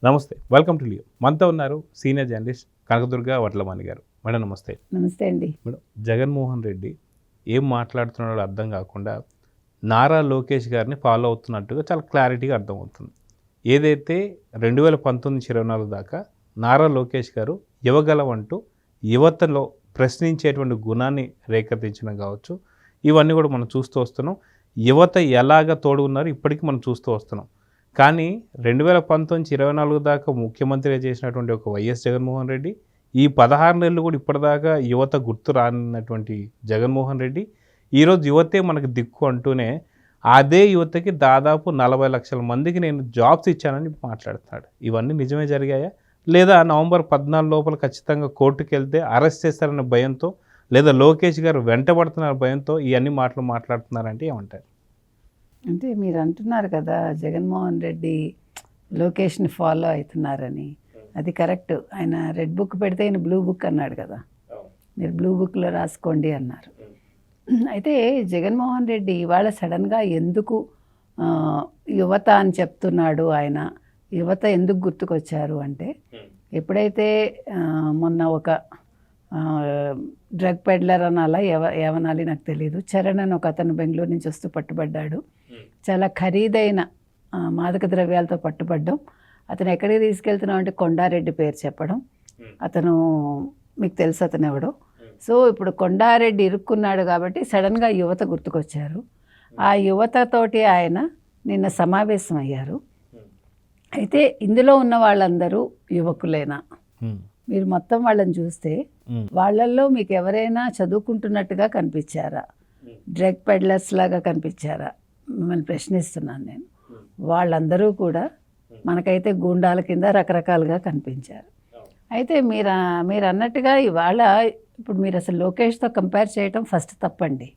నమస్తే, welcome to Leo. మనతో ఉన్నారు సీనియర్ జర్నలిస్ట్ కనకదుర్గ వడ్లమాని గారు. మేడం నమస్తే. నమస్తే అండి. మేడం, జగన్మోహన్ రెడ్డి ఏం మాట్లాడుతున్నాడో అర్థం కాకుండా నారా లోకేష్ గారిని ఫాలో అవుతున్నట్టుగా చాలా క్లారిటీగా అర్థమవుతుంది. ఏదైతే 2019-24 దాకా నారా లోకేష్ గారు యువగలం అంటూ యువతలో ప్రశ్నించేటువంటి గుణాన్ని రేకెత్తించడం కావచ్చు, ఇవన్నీ కూడా మనం చూస్తూ వస్తున్నాం. యువత ఎలాగ తోడు ఉన్నారో ఇప్పటికీ మనం చూస్తూ వస్తున్నాం. కానీ 2019-24 దాకా ముఖ్యమంత్రిగా చేసినటువంటి ఒక వైఎస్ జగన్మోహన్ రెడ్డి, ఈ 16 నెలలు కూడా ఇప్పటిదాకా యువత గుర్తు రానటువంటి జగన్మోహన్ రెడ్డి ఈరోజు యువతే మనకు దిక్కు అంటూనే అదే యువతకి దాదాపు 40 లక్షల మందికి నేను జాబ్స్ ఇచ్చానని మాట్లాడుతున్నాడు. ఇవన్నీ నిజమే జరిగాయా, లేదా నవంబర్ 14 లోపల ఖచ్చితంగా కోర్టుకు వెళ్తే అరెస్ట్ చేస్తారన్న భయంతో, లేదా లోకేష్ గారు వెంటబడుతున్న భయంతో ఇవన్నీ మాట్లాడుతున్నారంటే ఏమంటారు? అంటే మీరు అంటున్నారు కదా, జగన్మోహన్ రెడ్డి లోకేష్ని ఫాలో అవుతున్నారని. అది కరెక్ట్. ఆయన రెడ్ బుక్ పెడితే ఆయన బ్లూ బుక్ అన్నాడు కదా, మీరు బ్లూ బుక్లో రాసుకోండి అన్నారు. అయితే జగన్మోహన్ రెడ్డి ఇవాళ సడన్గా ఎందుకు యువత అని చెప్తున్నాడు, ఆయన యువత ఎందుకు గుర్తుకొచ్చారు అంటే, ఎప్పుడైతే మొన్న ఒక డ్రగ్ పెడ్లర్ అనాలా ఏమనాలి నాకు తెలియదు, చరణ్ అని ఒక అతను బెంగళూరు నుంచి వస్తూ పట్టుబడ్డాడు. చాలా ఖరీదైన మాదక ద్రవ్యాలతో పట్టుబడ్డం. అతను ఎక్కడికి తీసుకెళ్తున్నాం అంటే కొండారెడ్డి పేరు చెప్పడం. అతను మీకు తెలుసు అతను ఎవడో. సో ఇప్పుడు కొండారెడ్డి ఇరుక్కున్నాడు కాబట్టి సడన్గా యువత గుర్తుకొచ్చారు. ఆ యువతతోటి ఆయన నిన్న సమావేశం అయ్యారు. అయితే ఇందులో ఉన్న వాళ్ళందరూ యువకులేనా? మీరు మొత్తం వాళ్ళని చూస్తే వాళ్ళల్లో మీకు ఎవరైనా చదువుకుంటున్నట్టుగా కనిపించారా? డ్రగ్ పెడ్లర్స్ లాగా కనిపించారా? మిమ్మల్ని ప్రశ్నిస్తున్నాను నేను. వాళ్ళందరూ కూడా మనకైతే గూండాల కింద రకరకాలుగా కనిపించారు. అయితే మీరు అన్నట్టుగా ఇవాళ ఇప్పుడు మీరు అసలు లోకేష్తో కంపేర్ చేయటం ఫస్ట్ తప్పండి.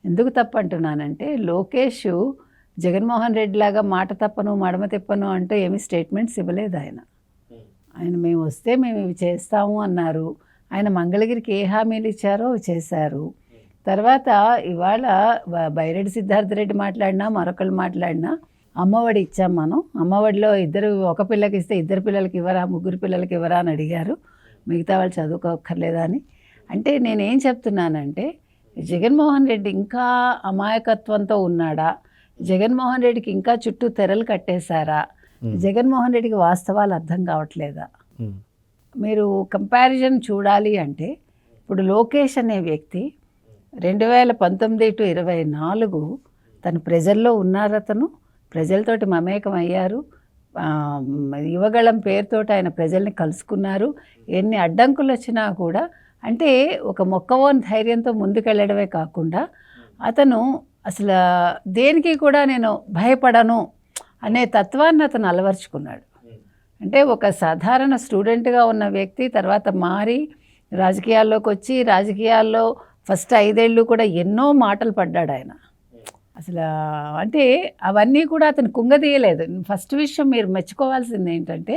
ఎందుకు తప్పు అంటున్నానంటే, లోకేష్ జగన్మోహన్ రెడ్డి లాగా మాట తప్పను మడమ తిప్పను అంటే ఏమీ స్టేట్మెంట్స్ ఇవ్వలేదు ఆయన. మేము వస్తే మేము ఇవి చేస్తాము అన్నారు. ఆయన మంగళగిరికి ఏ హామీలు ఇచ్చారో చేశారు. తర్వాత ఇవాళ బైరెడ్డి సిద్ధార్థ రెడ్డి మాట్లాడినా మరొకళ్ళు మాట్లాడినా అమ్మఒడి ఇచ్చాం మనం, అమ్మఒడిలో ఒక పిల్లకి ఇస్తే 2 పిల్లలకి ఇవ్వరా, 3 పిల్లలకి ఇవ్వరా అని అడిగారు, మిగతా వాళ్ళు చదువుకోక్కర్లేదా అని. అంటే నేనేం చెప్తున్నానంటే, జగన్మోహన్ రెడ్డి ఇంకా అమాయకత్వంతో ఉన్నాడా? జగన్మోహన్ రెడ్డికి ఇంకా చుట్టూ తెరలు కట్టేశారా? జగన్మోహన్ రెడ్డికి వాస్తవాలు అర్థం కావట్లేదా? మీరు కంపారిజన్ చూడాలి అంటే, ఇప్పుడు లోకేష్ అనే వ్యక్తి 2019-24 తను ప్రజల్లో ఉన్నారు. అతను ప్రజలతోటి మమేకం అయ్యారు. యువగళం పేరుతోటి ఆయన ప్రజల్ని కలుసుకున్నారు. ఎన్ని అడ్డంకులు వచ్చినా కూడా అంటే ఒక మొక్కవోని ధైర్యంతో ముందుకెళ్ళడమే కాకుండా అతను అసలు దేనికి కూడా నేను భయపడను అనే తత్వాన్ని అతను అలవర్చుకున్నాడు. అంటే ఒక సాధారణ స్టూడెంట్గా ఉన్న వ్యక్తి తర్వాత మారి రాజకీయాల్లోకి వచ్చి రాజకీయాల్లో ఫస్ట్ 5 ఏళ్ళు కూడా ఎన్నో మాటలు పడ్డాడు ఆయన. అసలు అంటే అవన్నీ కూడా అతను కుంగదీయలేదు. ఫస్ట్ విషయం మీరు మెచ్చుకోవాల్సింది ఏంటంటే,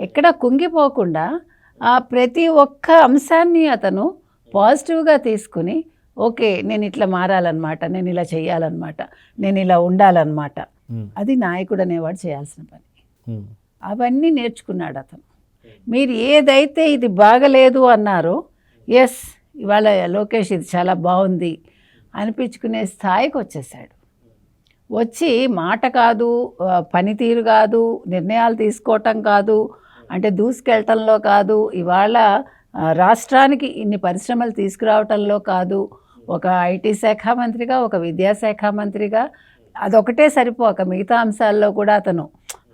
ఎక్కడ కుంగిపోకుండా ఆ ప్రతి ఒక్క అంశాన్ని అతను పాజిటివ్గా తీసుకుని, ఓకే నేను ఇట్లా మారాలన్నమాట, నేను ఇలా చేయాలన్నమాట, నేను ఇలా ఉండాలన్నమాట. అది నాయకుడు అనేవాడు చేయాల్సిన పని. అవన్నీ నేర్చుకున్నాడు అతను. మీరు ఏదైతే ఇది బాగలేదు అన్నారో, ఎస్ ఇవాళ లోకేష్ ఇది చాలా బాగుంది అనిపించుకునే స్థాయికి వచ్చేసాడు. వచ్చి మాట కాదు, పనితీరు కాదు, నిర్ణయాలు తీసుకోవటం కాదు, అంటే దూసుకెళ్ళటంలో కాదు, ఇవాళ రాష్ట్రానికి ఇన్ని పరిశ్రమలు తీసుకురావటంలో కాదు, ఒక ఐటీ శాఖ మంత్రిగా, ఒక విద్యాశాఖ మంత్రిగా అదొకటే సరిపోక మిగతా అంశాల్లో కూడా అతను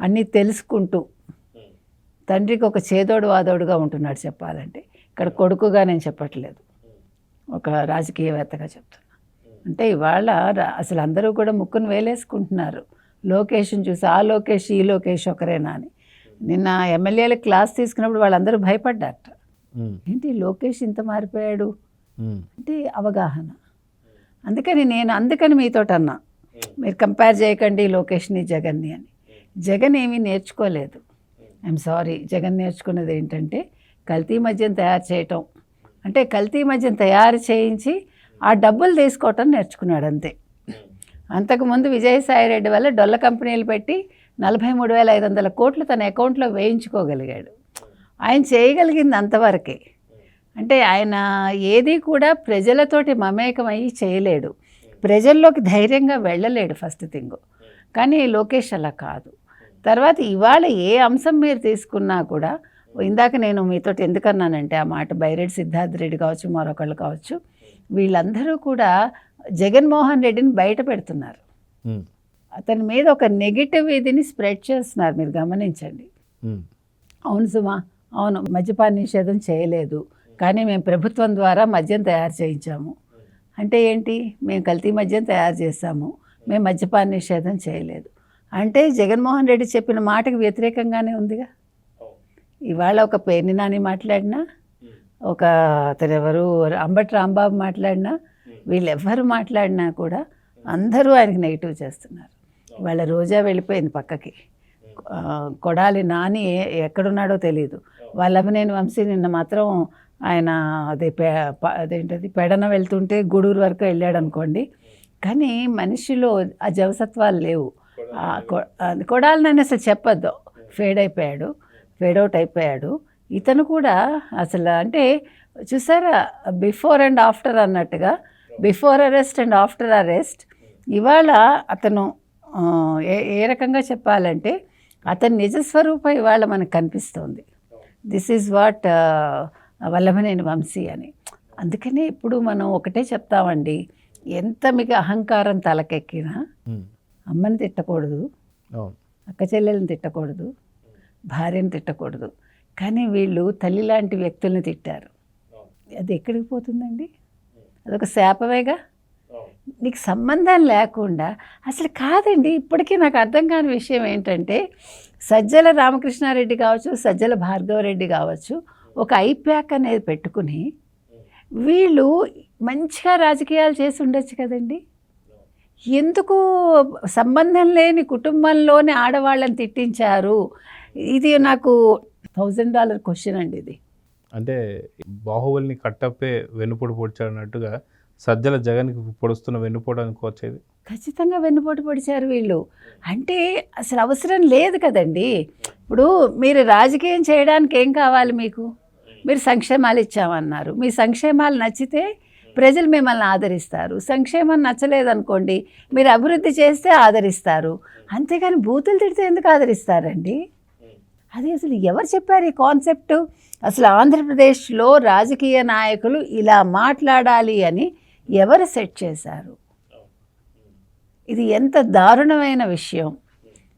అన్నీ తెలుసుకుంటూ తండ్రికి ఒక చేదోడు వాదోడుగా ఉంటున్నాడు. చెప్పాలంటే ఇక్కడ కొడుకుగా నేను చెప్పట్లేదు, ఒక రాజకీయవేత్తగా చెప్తున్నా. అంటే ఇవాళ అసలు అందరూ కూడా ముక్కును వేలేసుకుంటున్నారు లోకేష్ని చూసి. ఆ లోకేష్ ఈ లోకేష్ ఒకరేనా అని. నిన్న ఎమ్మెల్యేలకు క్లాస్ తీసుకున్నప్పుడు వాళ్ళందరూ భయపడ్డారట. ఏంటి లోకేష్ ఇంత మారిపోయాడు అంటే అవగాహన. అందుకని మీతో అన్నా, మీరు కంపేర్ చేయకండి లోకేష్ని జగన్ని అని. జగన్ ఏమీ నేర్చుకోలేదు. I'm sorry. జగన్ నేర్చుకున్నది ఏంటంటే కల్తీ మద్యం తయారు చేయటం. అంటే కల్తీ మద్యం తయారు చేయించి ఆ డబ్బులు తీసుకోవటం నేర్చుకున్నాడు అంతే. అంతకుముందు విజయసాయిరెడ్డి వల్ల డొల్ల కంపెనీలు పెట్టి 43,500 కోట్లు తన అకౌంట్లో వేయించుకోగలిగాడు. ఆయన చేయగలిగింది అంతవరకే. అంటే ఆయన ఏది కూడా ప్రజలతోటి మమేకమయ్యి చేయలేడు, ప్రజల్లోకి ధైర్యంగా వెళ్ళలేడు ఫస్ట్ థింగ్. కానీ లోకేష్ అలా కాదు. తర్వాత ఇవాళ ఏ అంశం మీరు తీసుకున్నా కూడా, ఇందాక నేను మీతోటి ఎందుకన్నానంటే ఆ మాట, బైరెడ్డి సిద్ధార్థ్ రెడ్డి కావచ్చు, మరొకళ్ళు కావచ్చు, వీళ్ళందరూ కూడా జగన్మోహన్ రెడ్డిని బయట పెడుతున్నారు. అతని మీద ఒక నెగిటివ్ ఇదిని స్ప్రెడ్ చేస్తున్నారు, మీరు గమనించండి. అవును సుమా, అవును మద్యపాన నిషేధం చేయలేదు, కానీ మేము ప్రభుత్వం ద్వారా మద్యం తయారు చేయించాము. అంటే ఏంటి? మేము కల్తీ మద్యం తయారు చేస్తాము, మేము మద్యపాన నిషేధం చేయలేదు. అంటే జగన్మోహన్ రెడ్డి చెప్పిన మాటకు వ్యతిరేకంగానే ఉందిగా. ఇవాళ ఒక పేర్ని నాని మాట్లాడినా, ఒక అతనెవరు అంబటి రాంబాబు మాట్లాడినా, వీళ్ళెవ్వరు మాట్లాడినా కూడా అందరూ ఆయనకి నెగిటివ్ చేస్తున్నారు. వాళ్ళ రోజా వెళ్ళిపోయింది పక్కకి, కొడాలి నాని ఎక్కడున్నాడో తెలియదు, వల్లభనేని వంశీ నిన్న మాత్రం ఆయన అదేంటది పెడన వెళ్తుంటే గూడూరు వరకు వెళ్ళాడు అనుకోండి, కానీ మనిషిలో ఆ జవసత్వాలు లేవు. కొడాలి నాని అసలు చెప్పొద్దు, ఫేడ్ అవుట్ అయిపోయాడు. ఇతను కూడా అసలు అంటే చూసారా, బిఫోర్ అండ్ ఆఫ్టర్ అన్నట్టుగా, before arrest and after arrest. ఇవాళ అతను ఏ రకంగా చెప్పాలంటే అతని నిజస్వరూపం ఇవాళ మనకు కనిపిస్తోంది. This is what Vallabhaneni Vamsi అని. అందుకనే ఇప్పుడు మనం ఒకటే చెప్తామండి, ఎంత మీకు అహంకారం తలకెక్కినా అమ్మని తిట్టకూడదు, అక్క చెల్లెలను తిట్టకూడదు, భార్యను తిట్టకూడదు. కానీ వీళ్ళు తల్లి లాంటి వ్యక్తుల్ని తిట్టారు. అది ఎక్కడికి పోతుందండి? అదొక శాపమేగా. నీకు సంబంధం లేకుండా అసలు కాదండి. ఇప్పటికీ నాకు అర్థం కాని విషయం ఏంటంటే, సజ్జల రామకృష్ణారెడ్డి కావచ్చు, సజ్జల భార్గవరెడ్డి కావచ్చు, ఒక ఐప్యాక్ అనేది పెట్టుకుని వీళ్ళు మంచిగా రాజకీయాలు చేసి ఉండొచ్చు కదండి. ఎందుకు సంబంధం లేని కుటుంబంలోని ఆడవాళ్ళని తిట్టించారు? ఇది నాకు $1000 క్వశ్చన్ అండి ఇది. అంటే బాహుబలిని కట్టప్పే వెన్నుపోటు పొడిచాడు అన్నట్టుగా సజ్జల జగన్కి పొడుస్తున్న వెన్నుపోటు అనుకోవచ్చేది. ఖచ్చితంగా వెన్నుపోటు పొడిచారు వీళ్ళు. అంటే అసలు అవసరం లేదు కదండి. ఇప్పుడు మీరు రాజకీయం చేయడానికి ఏం కావాలి మీకు? మీరు సంక్షేమాలు ఇచ్చామన్నారు, మీ సంక్షేమాలు నచ్చితే ప్రజలు మిమ్మల్ని ఆదరిస్తారు. సంక్షేమం నచ్చలేదనుకోండి, మీరు అభివృద్ధి చేస్తే ఆదరిస్తారు. అంతేగాని బూతులు తిడితే ఎందుకు ఆదరిస్తారండి? అది అసలు ఎవరు చెప్పారు ఈ కాన్సెప్ట్? అసలు ఆంధ్రప్రదేశ్లో రాజకీయ నాయకులు ఇలా మాట్లాడాలి అని ఎవరు సెట్ చేశారు? ఇది ఎంత దారుణమైన విషయం.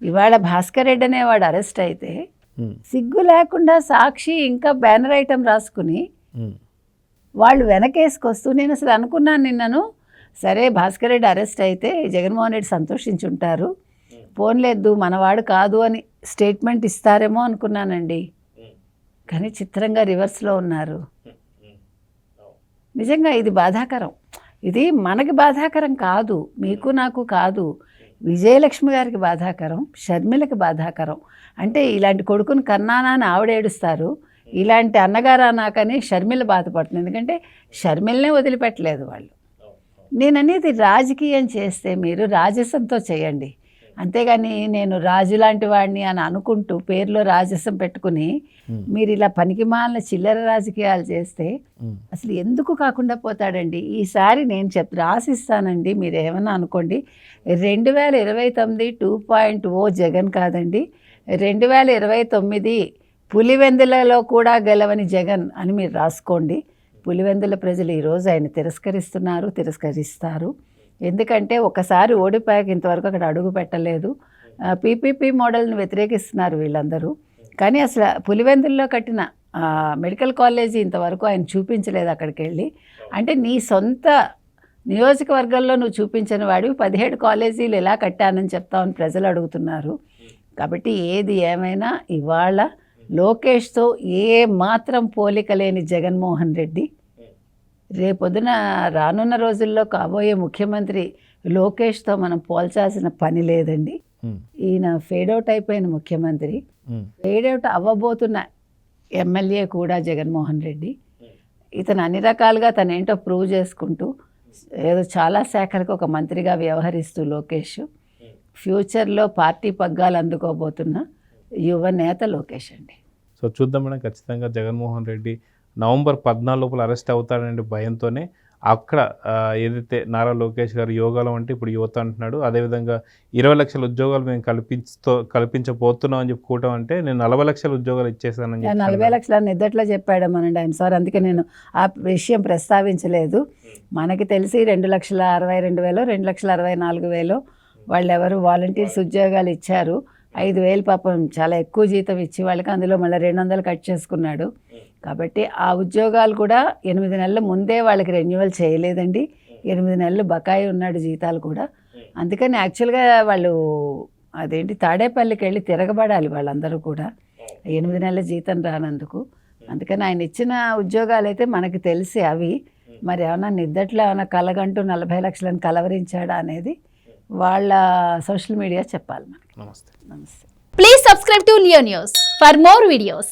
ఇవాళ భాస్కర్ రెడ్డి అనేవాడు అరెస్ట్ అయితే సిగ్గు లేకుండా సాక్షి ఇంకా బ్యానర్ ఐటమ్ రాసుకుని వాళ్ళు వెనకేసుకొస్తూ, నేను అసలు అనుకున్నాను నిన్నను, సరే భాస్కర్ రెడ్డి అరెస్ట్ అయితే జగన్మోహన్ రెడ్డి సంతోషించుంటారు, పోన్లేదు మనవాడు కాదు అని స్టేట్మెంట్ ఇస్తారేమో అనుకున్నానండి. కానీ చిత్రంగా రివర్స్లో ఉన్నారు. నిజంగా ఇది బాధాకరం. ఇది మనకి బాధాకరం కాదు, మీకు నాకు కాదు, విజయలక్ష్మి గారికి బాధాకరం, షర్మిలకి బాధాకరం. అంటే ఇలాంటి కొడుకుని కన్నానా అని ఆవిడ ఏడుస్తారు, ఇలాంటి అన్నగారా నాకని షర్మిల బాధపడుతుంది. ఎందుకంటే షర్మిలనే వదిలిపెట్టలేదు వాళ్ళు. నేను అనేది రాజకీయం చేస్తే మీరు రాజసంతో చేయండి, అంతేగాని నేను రాజు లాంటి వాడిని అని అనుకుంటూ పేరులో రాజసం పెట్టుకుని మీరు ఇలా పనికిమాలిన చిల్లర రాజకీయాలు చేస్తే అసలు ఎందుకు కాకుండా పోతాడండి. ఈసారి నేను రాసిస్తానండి, మీరు ఏమన్నా అనుకోండి, 2029 2.0 జగన్ కాదండి, 2029 పులివెందులలో కూడా గెలవని జగన్ అని మీరు రాసుకోండి. పులివెందుల ప్రజలు ఈరోజు ఆయన తిరస్కరిస్తారు. ఎందుకంటే ఒకసారి ఓడిపోయాక ఇంతవరకు అక్కడ అడుగు పెట్టలేదు. పీపీపీ మోడల్ని వ్యతిరేకిస్తున్నారు వీళ్ళందరూ. కానీ అసలు పులివెందుల్లో కట్టిన మెడికల్ కాలేజీ ఇంతవరకు ఆయన చూపించలేదు అక్కడికి వెళ్ళి. అంటే నీ సొంత నియోజకవర్గంలో నువ్వు చూపించని వాడివి 17 కాలేజీలు ఎలా కట్టానని చెప్తామని ప్రజలు అడుగుతున్నారు. కాబట్టి ఏది ఏమైనా ఇవాళ లోకేష్తో ఏ మాత్రం పోలిక లేని జగన్మోహన్ రెడ్డి రేపొద్దున రానున్న రోజుల్లో కాబోయే ముఖ్యమంత్రి లోకేష్తో మనం పోల్చాల్సిన పని లేదండి. ఈయన ఫేడౌట్ అయిపోయిన ముఖ్యమంత్రి, ఫేడౌట్ అవ్వబోతున్న ఎమ్మెల్యే కూడా జగన్మోహన్ రెడ్డి. ఇతను అన్ని రకాలుగా తనేంటో ప్రూవ్ చేసుకుంటూ ఏదో చాలా శాఖలకు ఒక మంత్రిగా వ్యవహరిస్తూ లోకేష్ ఫ్యూచర్లో పార్టీ పగ్గాలు అందుకోబోతున్న యువ నేత లోకేష్ అండి. సో చూద్దాం మేడం, ఖచ్చితంగా జగన్మోహన్ రెడ్డి నవంబర్ 14 లోపల అరెస్ట్ అవుతాడనే భయంతోనే అక్కడ ఏదైతే నారా లోకేష్ గారు యోగాలో అంటే ఇప్పుడు యువత అంటున్నాడు, అదేవిధంగా 20 లక్షల ఉద్యోగాలు మేము కల్పించబోతున్నాం అని చెప్పి కూటం అంటే నేను 40 లక్షల ఉద్యోగాలు ఇచ్చేసానని చెప్పి 40 లక్షల నిద్దట్లో చెప్పాడమనండి ఆయన సార్. అందుకే నేను ఆ విషయం ప్రస్తావించలేదు. మనకి తెలిసి 2,62,200 2,64,000 వాళ్ళు ఎవరు వాలంటీర్స్ ఉద్యోగాలు ఇచ్చారు. 5,000 పాపం చాలా ఎక్కువ జీతం ఇచ్చి వాళ్ళకి అందులో మళ్ళీ 200 కట్ చేసుకున్నాడు. కాబట్టి ఆ ఉద్యోగాలు కూడా 8 నెలల ముందే వాళ్ళకి రెన్యువల్ చేయలేదండి. 8 నెలలు బకాయి ఉన్నాడు జీతాలు కూడా. అందుకని యాక్చువల్గా వాళ్ళు అదేంటి తాడేపల్లికి వెళ్ళి తిరగబడాలి వాళ్ళందరూ కూడా 8 నెలల జీతం రానందుకు. అందుకని ఆయన ఇచ్చిన ఉద్యోగాలు అయితే మనకి తెలిసి అవి మరి ఏమన్నా నిద్దట్లో ఏమైనా కలగంటూ 40 లక్షలను కలవరించాడా అనేది వాళ్ళ సోషల్ మీడియా చెప్పాలి మనకి. నమస్తే. నమస్తే. Please subscribe to Leo News for more videos.